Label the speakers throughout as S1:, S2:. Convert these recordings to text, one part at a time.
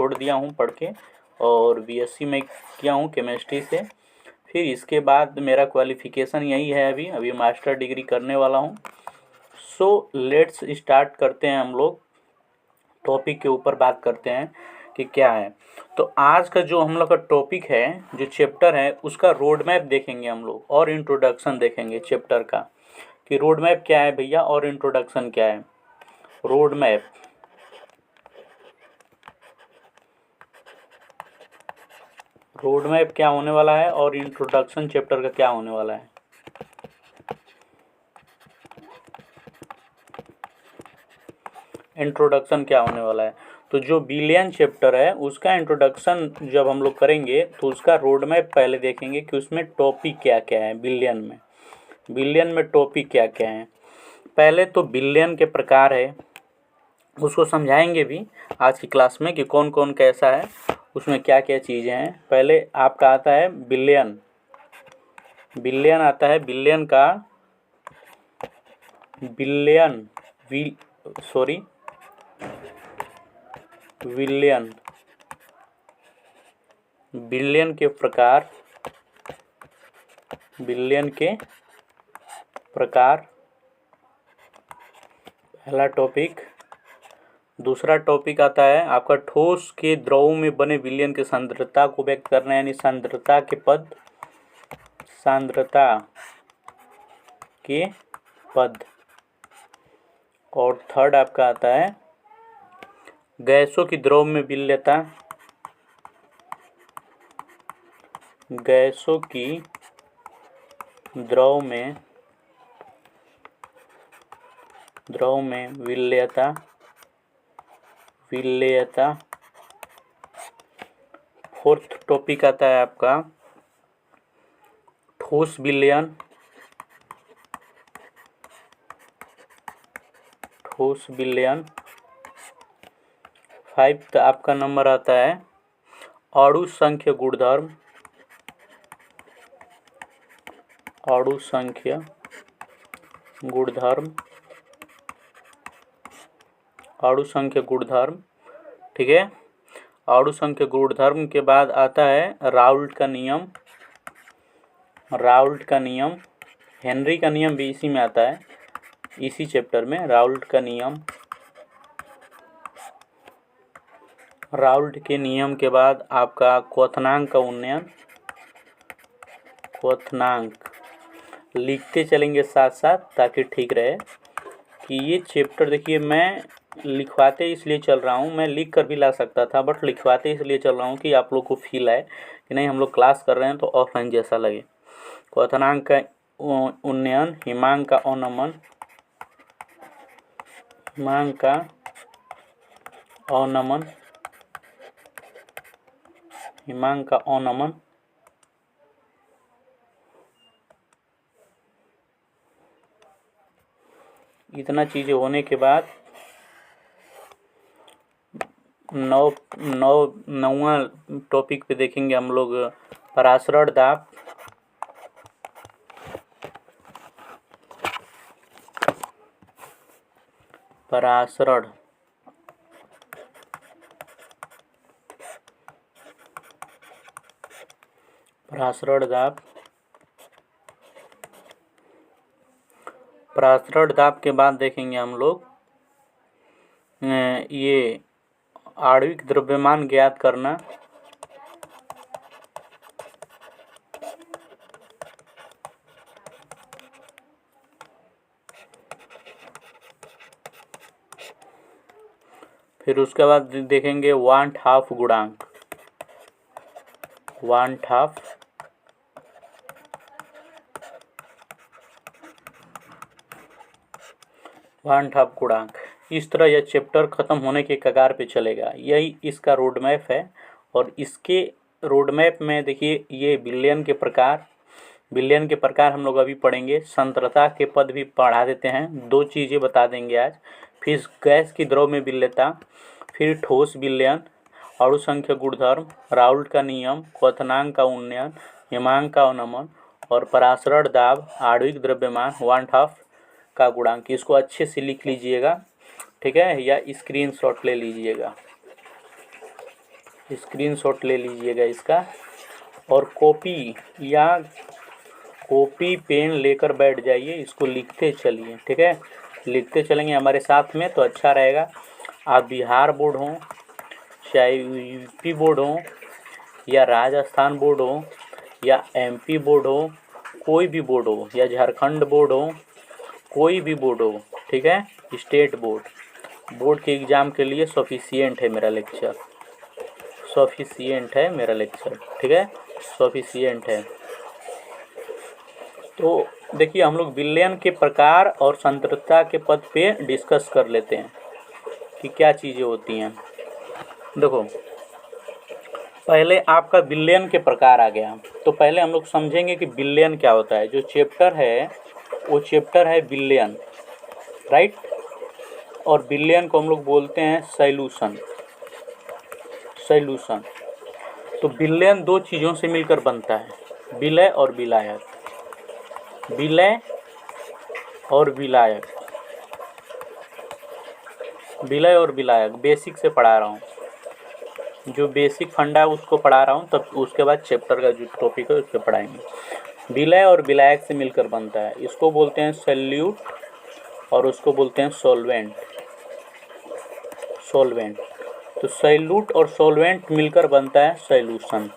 S1: छोड़ दिया हूँ पढ़ के, और बीएससी में किया हूँ केमिस्ट्री से। फिर इसके बाद मेरा क्वालिफ़िकेशन यही है, अभी मास्टर डिग्री करने वाला हूँ। सो लेट्स स्टार्ट करते हैं, हम लोग टॉपिक के ऊपर बात करते हैं कि क्या है। तो आज का जो हम लोग का टॉपिक है, जो चैप्टर है, उसका रोड मैप देखेंगे हम लोग, और इंट्रोडक्शन देखेंगे चैप्टर का कि रोड मैप क्या है भैया और इंट्रोडक्शन क्या है। रोड मैप, रोड मैप क्या होने वाला है और इंट्रोडक्शन चैप्टर का क्या होने वाला है। इंट्रोडक्शन क्या होने वाला है, तो जो बिलियन चैप्टर है उसका इंट्रोडक्शन जब हम लोग करेंगे तो उसका रोड मैप पहले देखेंगे कि उसमें टॉपिक क्या क्या है। बिलियन में टॉपिक क्या क्या है। पहले तो बिलियन के प्रकार है, उसको समझाएंगे भी आज की क्लास में कि कौन कौन कैसा है, उसमें क्या क्या चीज़ें हैं। पहले आपका आता है बिलियन। बिलियन आता है, बिलियन का बिलियन विलियन, बिलियन के प्रकार, बिलियन के प्रकार, पहला टॉपिक। दूसरा टॉपिक आता है आपका ठोस के द्रव में बने विलयन की सांद्रता को व्यक्त करना, यानी सांद्रता के पद, सांद्रता के पद। और थर्ड आपका आता है गैसों की द्रव में विलयता, गैसों की द्रव में विलयता, विलयता। फोर्थ टॉपिक आता है आपका ठोस विलयन, ठोस विलयन। फाइव्थ आपका नंबर आता है अणु संख्य गुणधर्म, अणु संख्य गुणधर्म, अणु संख्य गुणधर्म, ठीक है। अणु संख्य गुणधर्म के बाद आता है राउल्ट का नियम, राउल्ट का नियम। हेनरी का नियम भी इसी में आता है, इसी चैप्टर में राउल्ट का नियम। राउल्ट के नियम के बाद आपका क्वथनांक का उन्नयन, क्वथनांक। लिखते चलेंगे साथ साथ ताकि ठीक रहे कि ये चैप्टर, देखिए मैं लिखवाते इसलिए चल रहा हूँ, मैं लिख कर भी ला सकता था, बट लिखवाते इसलिए चल रहा हूँ कि आप लोग को फील आए कि नहीं हम लोग क्लास कर रहे हैं तो ऑफलाइन जैसा लगे। क्वथनांक का उन्नयन, हिमांक का अवनमन, हिमांक का अवनमन, हिमांक का अवनमन। इतना चीज़ें होने के बाद नौवां टॉपिक पे देखेंगे हम लोग परासरण दाब, परासरण, परासरण दाब। परासरण दाब के बाद देखेंगे हम लोग ये आणविक द्रव्यमान ज्ञात करना, फिर उसके बाद देखेंगे वांट हाफ गुणांक, वांट हाफ, वांट हाफ गुणांक। इस तरह यह चैप्टर ख़त्म होने के कगार पे चलेगा। यही इसका रोड मैप है। और इसके रोड मैप में देखिए ये बिलियन के प्रकार, बिलियन के प्रकार हम लोग अभी पढ़ेंगे। सांद्रता के पद भी पढ़ा देते हैं, दो चीज़ें बता देंगे आज। फिर गैस की द्रव में विलयता, फिर ठोस विलयन, अणु संख्य गुणधर्म, राउल्ट का नियम, क्वथनांक का उन्नयन, हिमांक का अवनमन और परासरण दाब, आणविक द्रव्यमान, वांट हाफ का गुणांक। इसको अच्छे से लिख लीजिएगा, ठीक है, या स्क्रीनशॉट ले लीजिएगा। स्क्रीनशॉट ले लीजिएगा इसका, और कॉपी पेन लेकर बैठ जाइए, इसको लिखते चलिए। ठीक है, लिखते चलेंगे हमारे साथ में तो अच्छा रहेगा। आप बिहार बोर्ड हो, चाहे यूपी बोर्ड हो, या राजस्थान बोर्ड हो, या एमपी बोर्ड हो, कोई भी बोर्ड हो, या झारखंड बोर्ड हो, कोई भी बोर्ड हो, ठीक है, स्टेट बोर्ड के एग्ज़ाम के लिए सफिशिएंट है मेरा लेक्चर, ठीक है, सफिशिएंट है। तो देखिए हम लोग विलयन के प्रकार और संतृप्तता के पद पे डिस्कस कर लेते हैं कि क्या चीज़ें होती हैं। देखो पहले आपका विलयन के प्रकार आ गया, तो पहले हम लोग समझेंगे कि विलयन क्या होता है। जो चैप्टर है वो चैप्टर है विलयन, राइट। और विलयन को हम लोग बोलते हैं सॉल्यूशन। तो विलयन दो चीज़ों से मिलकर बनता है, विलय और विलायक। विलय और विलायक बेसिक से पढ़ा रहा हूँ, जो बेसिक फंडा है उसको पढ़ा रहा हूँ, तब उसके बाद चैप्टर का जो टॉपिक है उस पर पढ़ाएंगे। विलय और विलायक से मिलकर बनता है, इसको बोलते हैं सॉल्यूट और उसको बोलते हैं सॉल्वेंट। तो सॉल्यूट और सॉल्वेंट मिलकर बनता है सॉल्यूशन,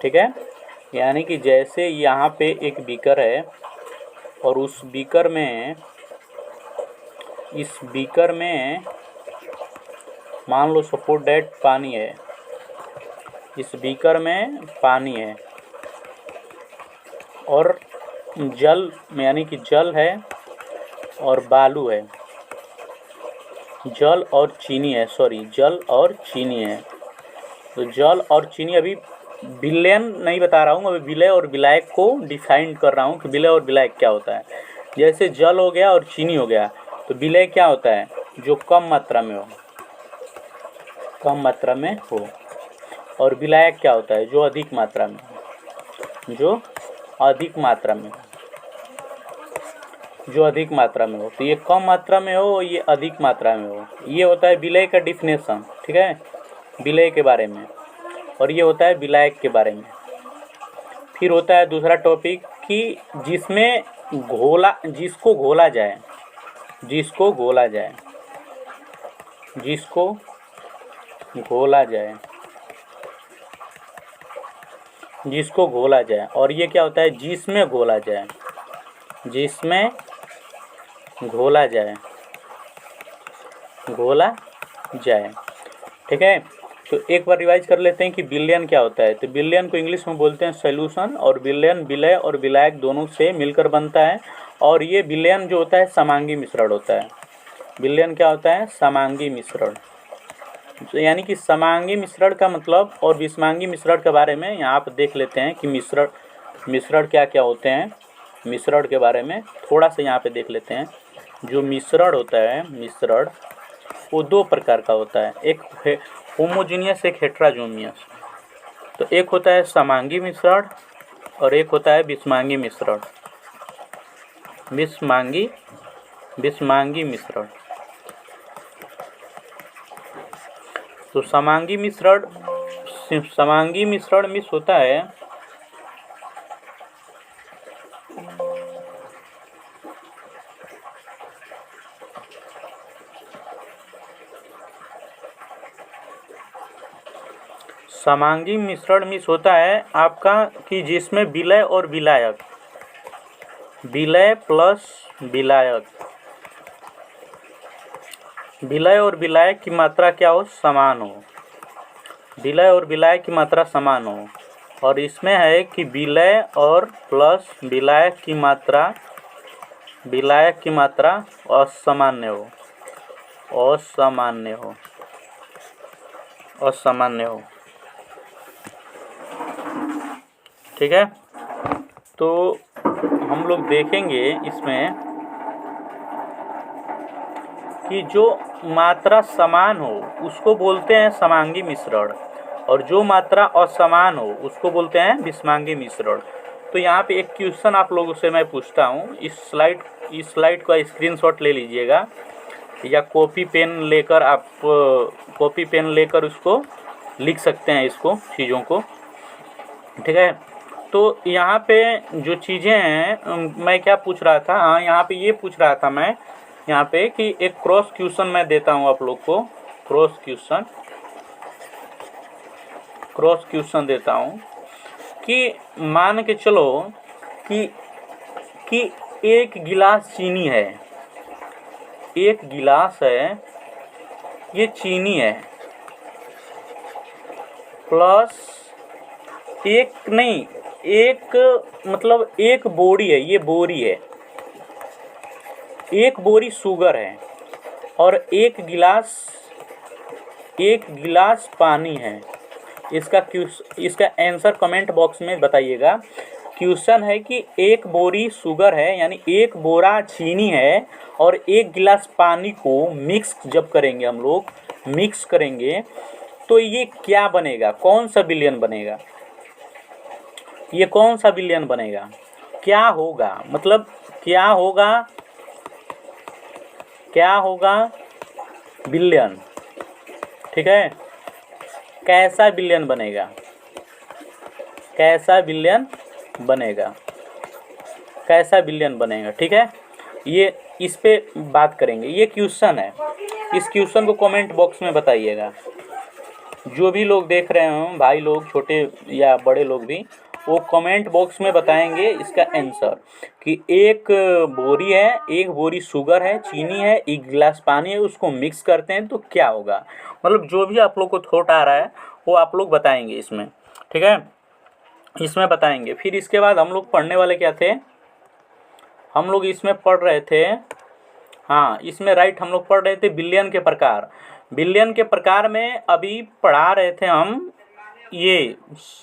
S1: ठीक है। यानी कि जैसे यहाँ पे एक बीकर है और उस बीकर में, इस बीकर में मान लो सपोज दैट पानी है, इस बीकर में पानी है और जल यानी कि जल है और बालू है, जल और चीनी है। तो जल और चीनी, अभी विलयन नहीं बता रहा हूँ, अभी विलय और विलायक को डिफाइन कर रहा हूँ कि विलय और विलायक क्या होता है। जैसे जल हो गया और चीनी हो गया, तो विलय क्या होता है, जो कम मात्रा में हो, और विलायक क्या होता है, जो अधिक मात्रा में हो। तो ये कम मात्रा में हो, ये अधिक मात्रा में हो, ये होता है विलय का डिफिनेशन, ठीक है, विलय के बारे में। और ये होता है विलायक के बारे में। फिर होता है दूसरा टॉपिक कि जिसको घोला जाए, और ये क्या होता है, जिसमें घोला जाए, ठीक है। तो एक बार रिवाइज कर लेते हैं कि विलयन क्या होता है। तो विलयन को इंग्लिश में बोलते हैं सॉल्यूशन, और विलयन विलय और विलायक दोनों से मिलकर बनता है। और ये विलयन जो होता है समांगी मिश्रण होता है। विलयन क्या होता है, समांगी मिश्रण। तो यानी कि समांगी मिश्रण का मतलब और विषमांगी मिश्रण के बारे में यहाँ पर देख लेते हैं कि मिश्रण क्या क्या होते हैं। मिश्रण के बारे में थोड़ा सा यहाँ पे देख लेते हैं। जो मिश्रण होता है, मिश्रण वो दो प्रकार का होता है, एक होमोजीनियस, एक हेट्रोजीनियस। तो एक होता है समांगी मिश्रण और एक होता है विषमांगी मिश्रण। विषमांगी मिश्रण। तो समांगी मिश्रण मिस होता है समांगी मिश्रण मिस होता है आपका कि जिसमें विलय और विलायक, विलय प्लस विलायक, विलय और विलायक की मात्रा क्या हो, समान हो। विलय और विलायक की मात्रा समान हो। और इसमें है कि विलय और प्लस विलायक की मात्रा असामान्य हो। ठीक है। तो हम लोग देखेंगे इसमें कि जो मात्रा समान हो उसको बोलते हैं समांगी मिश्रण, और जो मात्रा असमान हो उसको बोलते हैं विषमांगी मिश्रण। तो यहाँ पे एक क्वेश्चन आप लोगों से मैं पूछता हूँ, इस स्लाइड का स्क्रीनशॉट ले लीजिएगा या कॉपी पेन लेकर आप कॉपी पेन लेकर उसको लिख सकते हैं इसको चीज़ों को, ठीक है। तो यहाँ पे जो चीज़ें हैं मैं क्या पूछ रहा था, हाँ यहाँ पे ये पूछ रहा था मैं यहाँ पे कि एक क्रॉस क्वेश्चन मैं देता हूँ आप लोग को, क्रॉस क्वेश्चन देता हूँ कि मान के चलो कि एक गिलास चीनी है, एक गिलास है, ये चीनी है, प्लस एक नहीं, एक मतलब एक बोरी है, ये बोरी है, एक बोरी शुगर है और एक गिलास पानी है। इसका आंसर कमेंट बॉक्स में बताइएगा। क्वेश्चन है कि एक बोरी शुगर है यानी एक बोरा चीनी है और एक गिलास पानी को मिक्स जब करेंगे हम लोग, मिक्स करेंगे तो ये क्या बनेगा, कौन सा विलयन बनेगा, ये कौन सा विलयन बनेगा, क्या होगा, मतलब क्या होगा विलयन, ठीक है। कैसा विलयन बनेगा, कैसा विलयन बनेगा, ठीक है। ये इस पे बात करेंगे, ये क्वेश्चन है, इस क्वेश्चन को कमेंट बॉक्स में बताइएगा। जो भी लोग देख रहे हों, भाई लोग छोटे या बड़े लोग भी, वो कमेंट बॉक्स में बताएंगे इसका आंसर कि एक बोरी है, एक बोरी शुगर है, चीनी है, एक गिलास पानी है, उसको मिक्स करते हैं तो क्या होगा। मतलब जो भी आप लोग को थॉट आ रहा है वो आप लोग बताएंगे इसमें, ठीक है, इसमें बताएंगे। फिर इसके बाद हम लोग पढ़ने वाले क्या थे, हम लोग इसमें पढ़ रहे थे, हाँ इसमें राइट, हम लोग पढ़ रहे थे बिलियन के प्रकार। बिलियन के प्रकार में अभी पढ़ा रहे थे हम, ये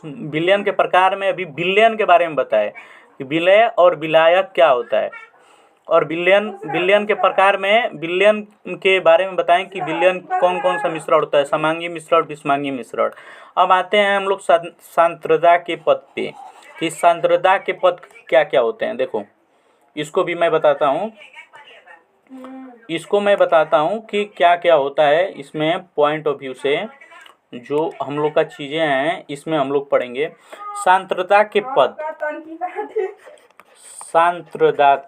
S1: बिलियन के प्रकार में अभी बिलियन के बारे में बताए कि विलय और विलायक क्या होता है, और बिलियन के प्रकार में बिलियन के बारे में बताएं कि बिलियन कौन कौन सा मिश्रण होता है, समांगी मिश्रण, विषमांगी मिश्रण। अब आते हैं हम लोग सांद्रता के पद पे कि सांद्रता के पद क्या क्या होते हैं। देखो इसको भी मैं बताता हूँ, कि क्या क्या होता है इसमें, पॉइंट ऑफ व्यू से जो हम लोग का चीज़ें हैं इसमें हम लोग पढ़ेंगे। सांद्रता के पद, सांद्रता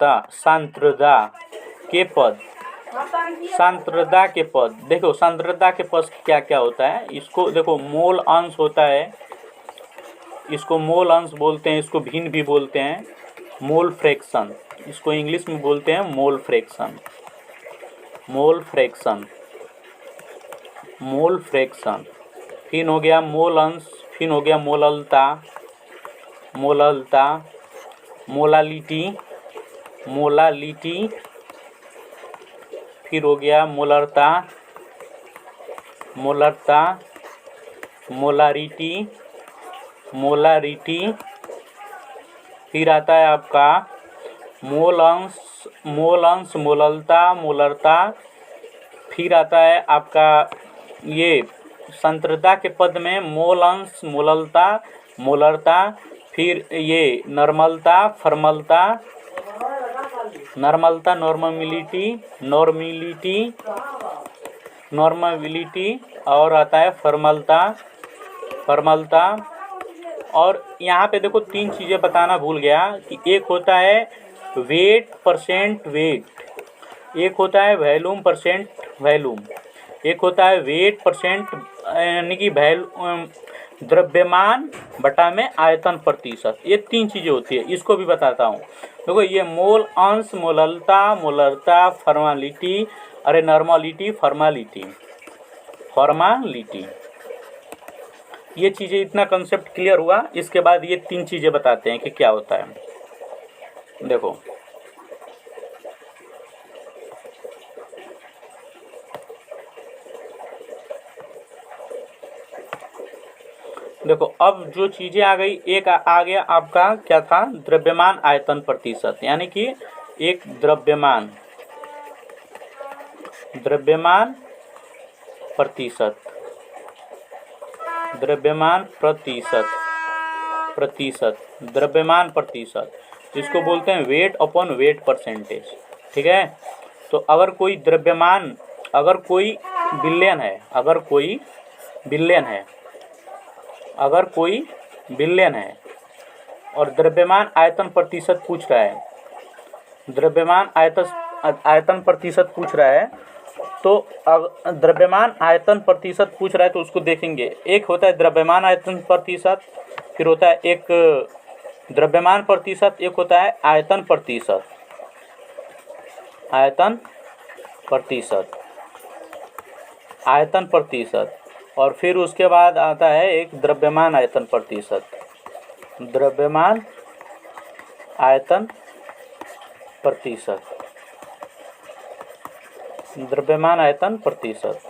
S1: के पद, देखो सांद्रता के पद क्या क्या होता है, इसको देखो मोल अंश होता है, इसको मोल अंश बोलते हैं, इसको भिन्न भी बोलते हैं, मोल फ्रैक्शन, इसको इंग्लिश में बोलते हैं मोल फ्रैक्शन, फिर हो गया मोल अंश, फिर हो गया मोललता, मोलालिटी, फिर हो गया मोलरता, मोलारिटी, फिर आता है आपका मोल अंश, मोलरता, फिर आता है आपका ये सांद्रता के पद में मोल अंश, मोलरता, फिर ये नॉर्मलता, फॉर्मलता, नॉर्मलिटी, और आता है फॉर्मलता। और यहाँ पे देखो तीन चीज़ें बताना भूल गया कि एक होता है वेट परसेंट वेट, एक होता है वैल्यूम परसेंट वैल्यूम, एक होता है वेट परसेंट यानी कि द्रव्यमान बटा में आयतन प्रतिशत, ये तीन चीज़ें होती है, इसको भी बताता हूँ। देखो ये मोल अंश, मोलरता, फॉर्मालिटी, अरे नॉर्मलिटी, फॉर्मालिटी, ये चीज़ें, इतना कंसेप्ट क्लियर हुआ। इसके बाद ये तीन चीज़ें बताते हैं कि क्या होता है। देखो अब जो चीज़ें आ गई, एक आ गया आपका क्या था, द्रव्यमान आयतन प्रतिशत, यानी कि एक द्रव्यमान प्रतिशत, द्रव्यमान प्रतिशत, इसको बोलते हैं वेट अपॉन वेट परसेंटेज, ठीक है। तो अगर कोई द्रव्यमान, अगर कोई बिलियन है, अगर कोई बिलियन है, अगर कोई बिलियन है और द्रव्यमान आयतन प्रतिशत पूछ रहा है, द्रव्यमान आयतन प्रतिशत पूछ रहा है, तो द्रव्यमान आयतन प्रतिशत पूछ रहा है तो उसको देखेंगे। एक होता है द्रव्यमान आयतन प्रतिशत, फिर होता है एक द्रव्यमान प्रतिशत, एक होता है आयतन प्रतिशत, आयतन प्रतिशत, आयतन प्रतिशत, और फिर उसके बाद आता है एक द्रव्यमान आयतन प्रतिशत, द्रव्यमान आयतन प्रतिशत, द्रव्यमान आयतन प्रतिशत।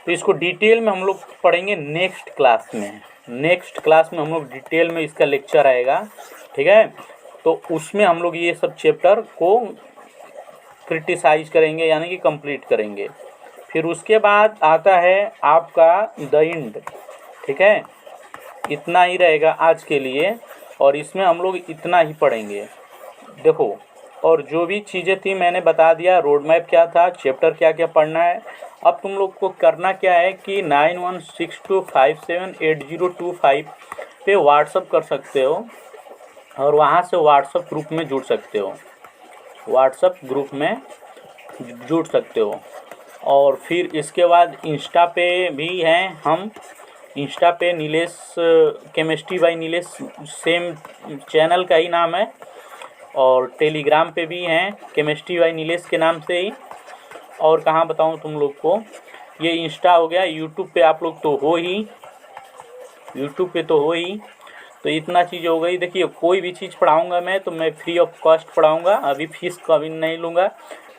S1: तो इसको डिटेल में हम लोग पढ़ेंगे नेक्स्ट क्लास में। नेक्स्ट क्लास में हम लोग डिटेल में इसका लेक्चर आएगा, ठीक है। तो उसमें हम लोग ये सब चैप्टर को क्रिटिसाइज करेंगे, यानी कि कंप्लीट करेंगे। फिर उसके बाद आता है आपका द एंड, ठीक है। इतना ही रहेगा आज के लिए, और इसमें हम लोग इतना ही पढ़ेंगे। देखो, और जो भी चीज़ें थी मैंने बता दिया, रोड मैप क्या था, चैप्टर क्या क्या पढ़ना है। अब तुम लोग को करना क्या है कि 9162578025 पे व्हाट्सअप कर सकते हो, और वहाँ से व्हाट्सअप ग्रुप में जुड़ सकते हो, व्हाट्सअप ग्रुप में जुड़ सकते हो। और फिर इसके बाद इंस्टा पे भी हैं हम, इंस्टा पे Nilesh chemistry bye Nilesh, same channel का ही नाम है। और टेलीग्राम पे भी हैं केमिस्ट्री बाय नीलेश के नाम से ही। और कहाँ बताऊँ तुम लोग को, ये इंस्टा हो गया। यूट्यूब पे आप लोग तो हो ही, यूट्यूब पे तो हो ही। तो इतना चीज़ हो गई। देखिए, कोई भी चीज़ पढ़ाऊँगा मैं तो मैं फ्री ऑफ कॉस्ट पढ़ाऊँगा, अभी फीस कभी नहीं लूँगा।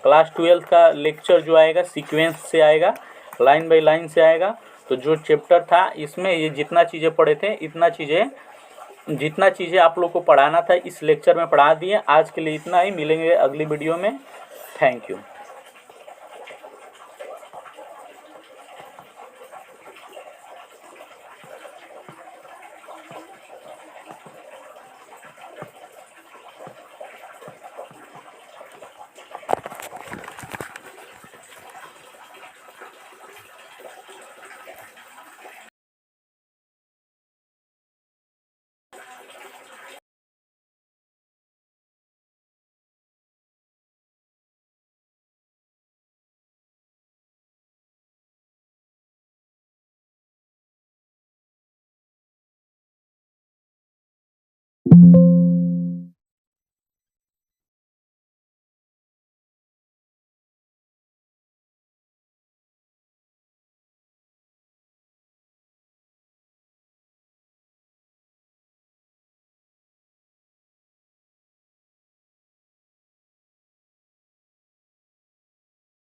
S1: क्लास 12 का लेक्चर जो आएगा सीक्वेंस से आएगा, लाइन बाय लाइन से आएगा। तो जो चैप्टर था इसमें ये जितना चीज़ें पढ़े थे, इतना चीज़ें, जितना चीज़ें आप लोग को पढ़ाना था इस लेक्चर में पढ़ा दिए। आज के लिए इतना ही, मिलेंगे अगली वीडियो में। Thank you.